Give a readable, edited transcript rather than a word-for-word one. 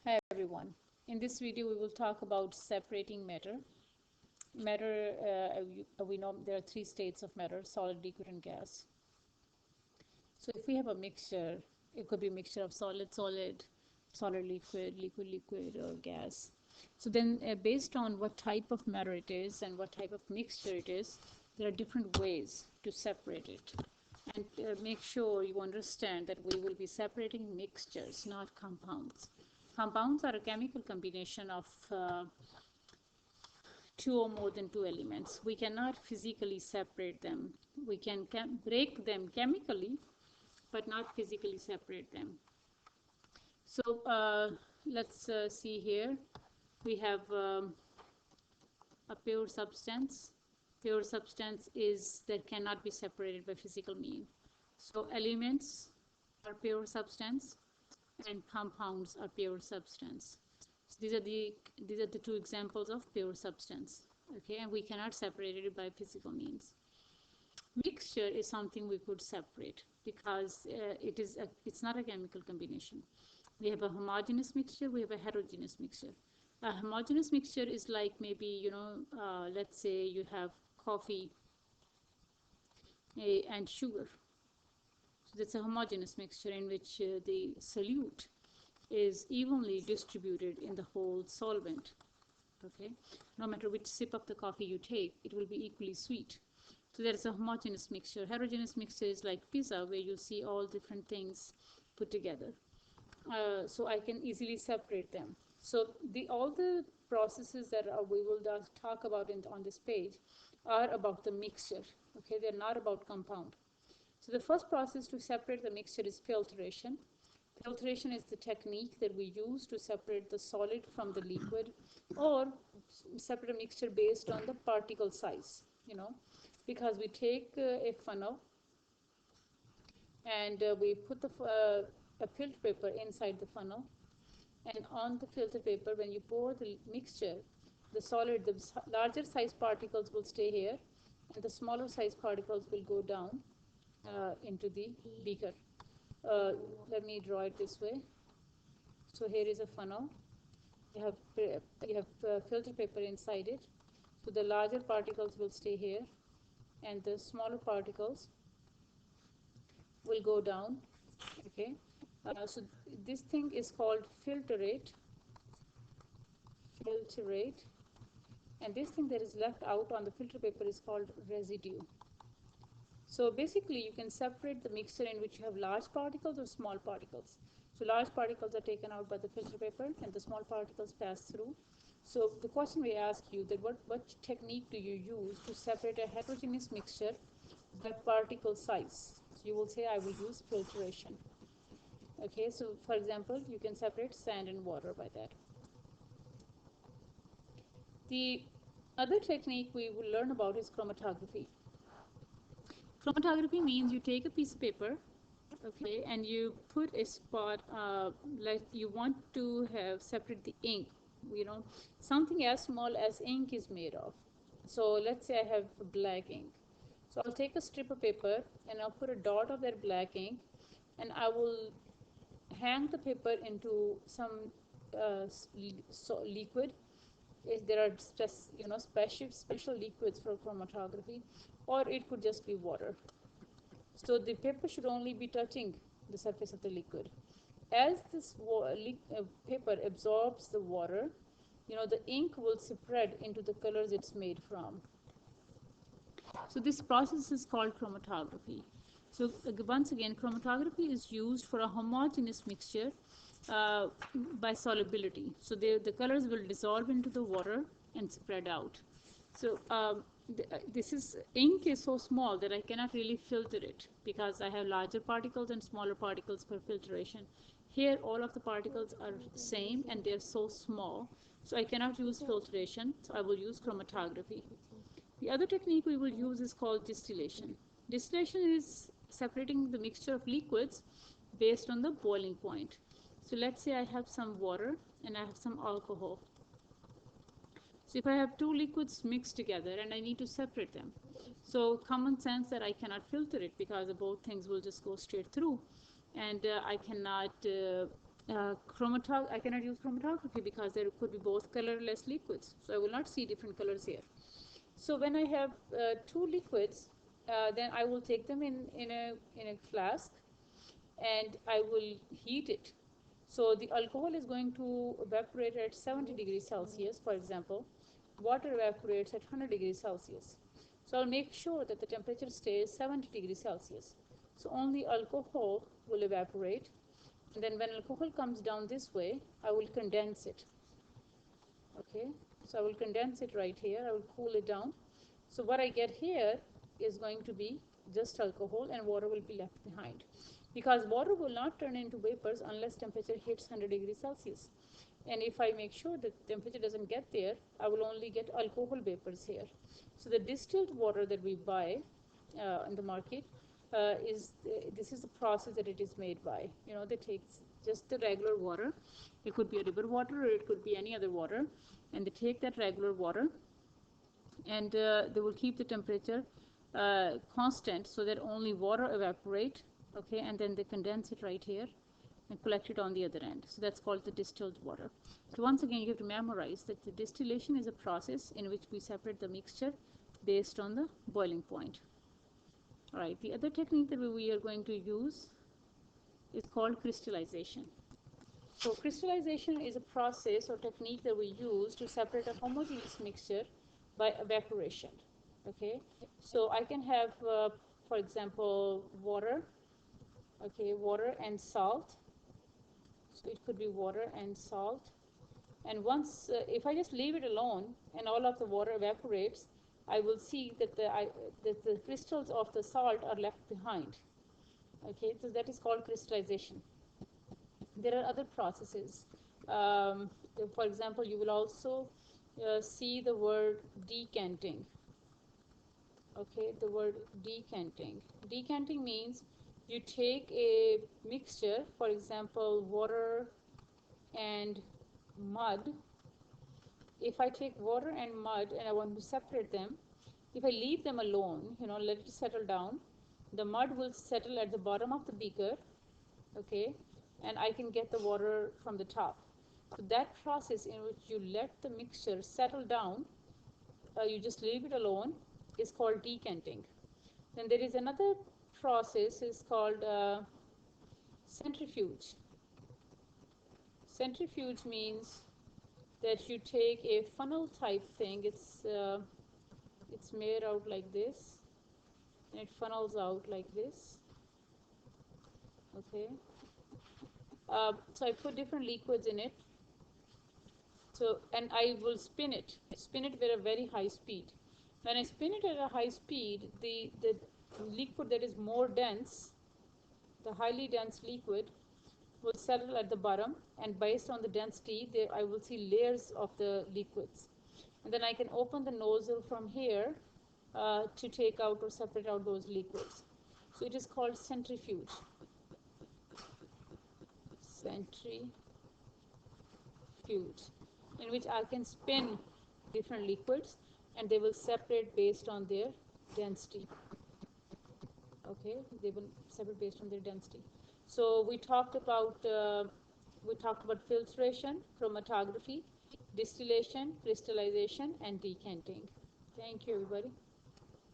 Hi everyone. In this video, we will talk about separating matter. Matter, we know there are three states of matter: solid, liquid, and gas. So if we have a mixture, it could be a mixture of solid, solid, solid, liquid, liquid, liquid, or gas. So then, based on what type of matter it is and what type of mixture it is, there are different ways to separate it. And make sure you understand that we will be separating mixtures, not compounds. Compounds are a chemical combination of two or more than two elements. We cannot physically separate them. We can break them chemically, but not physically separate them. So let's see here. We have a pure substance. Pure substance is that cannot be separated by physical means. So elements are pure substance, and compounds are pure substance. So these are the two examples of pure substance. Okay, and we cannot separate it by physical means. Mixture is something we could separate because it's not a chemical combination. We have a homogeneous mixture, we have a heterogeneous mixture. A homogeneous mixture is like maybe, let's say you have coffee and sugar. So that's a homogeneous mixture in which the solute is evenly distributed in the whole solvent. Okay, no matter which sip of the coffee you take, it will be equally sweet. So there is a homogeneous mixture. Heterogeneous mixture is like pizza, where you see all different things put together. So I can easily separate them. So all the processes that we will talk about on this page are about the mixture. Okay, they're not about compound. So the first process to separate the mixture is filtration. Filtration is the technique that we use to separate the solid from the liquid, or separate a mixture based on the particle size, because we take a funnel and we put a filter paper inside the funnel, and on the filter paper, when you pour the mixture, the larger size particles will stay here, and the smaller size particles will go down into the beaker. uh, Let me draw it this way. So here is a funnel. You have filter paper inside it. So the larger particles will stay here, and the smaller particles will go down. Okay. So this thing is called filtrate. Filtrate. And this thing that is left out on the filter paper is called residue. So basically, you can separate the mixture in which you have large particles or small particles. So large particles are taken out by the filter paper, and the small particles pass through. So the question we ask you that what technique do you use to separate a heterogeneous mixture by particle size? So you will say, I will use filtration. Okay, so for example, you can separate sand and water by that. The other technique we will learn about is chromatography. Chromatography means you take a piece of paper, okay, and you put a spot, like you want to have separate the ink, something as small as ink is made of. So let's say I have black ink. So I'll take a strip of paper and I'll put a dot of that black ink, and I will hang the paper into some liquid. If there are special liquids for chromatography, or it could just be water. So the paper should only be touching the surface of the liquid. As this paper absorbs the water, the ink will spread into the colors it's made from. So this process is called chromatography. So once again, chromatography is used for a homogeneous mixture uh, by solubility. So the colors will dissolve into the water and spread out. So this is ink is so small that I cannot really filter it because I have larger particles and smaller particles for filtration. Here all of the particles are same and they're so small, so I cannot use filtration, so I will use chromatography. The other technique we will use is called distillation. Distillation is separating the mixture of liquids based on the boiling point. So let's say I have some water and I have some alcohol. So if I have two liquids mixed together and I need to separate them, so common sense that I cannot filter it because both things will just go straight through, and I cannot I cannot use chromatography because there could be both colorless liquids, so I will not see different colors here. So when I have two liquids, then I will take them in a flask, and I will heat it. So the alcohol is going to evaporate at 70 degrees Celsius, for example. Water evaporates at 100 degrees Celsius. So I'll make sure that the temperature stays 70 degrees Celsius. So only alcohol will evaporate. And then when alcohol comes down this way, I will condense it. Okay, so I will condense it right here. I will cool it down. So what I get here is going to be just alcohol, and water will be left behind, because water will not turn into vapors unless temperature hits 100 degrees Celsius. And if I make sure that temperature doesn't get there, I will only get alcohol vapors here. So the distilled water that we buy in the market this is the process that it is made by. They take just the regular water. It could be a river water, or it could be any other water, and they take that regular water, and they will keep the temperature constant so that only water evaporate. Okay, and then they condense it right here and collect it on the other end. So that's called the distilled water. So once again, you have to memorize that the distillation is a process in which we separate the mixture based on the boiling point. All right, the other technique that we are going to use is called crystallization. So crystallization is a process or technique that we use to separate a homogeneous mixture by evaporation. Okay, so I can have, for example, water. Okay, water and salt. So it could be water and salt. And once, if I just leave it alone and all of the water evaporates, I will see that the crystals of the salt are left behind. Okay, so that is called crystallization. There are other processes. For example, you will also see the word decanting. Okay, the word decanting. Decanting means you take a mixture, for example, water and mud. If I take water and mud and I want to separate them, if I leave them alone, let it settle down, the mud will settle at the bottom of the beaker, okay, and I can get the water from the top. So that process in which you let the mixture settle down, you just leave it alone, is called decanting. Then there is another process is called centrifuge. Centrifuge means that you take a funnel type thing. It's made out like this, and it funnels out like this. Okay. So I put different liquids in it. So, and I will spin it with a very high speed. When I spin it at a high speed, the liquid that is more dense, the highly dense liquid, will settle at the bottom, and based on the density, I will see layers of the liquids. And then I can open the nozzle from here to take out or separate out those liquids. So it is called centrifuge. Centrifuge, in which I can spin different liquids and they will separate based on their density. Okay, they will separate based on their density. So we talked about filtration, chromatography, distillation, crystallization, and decanting. Thank you, everybody.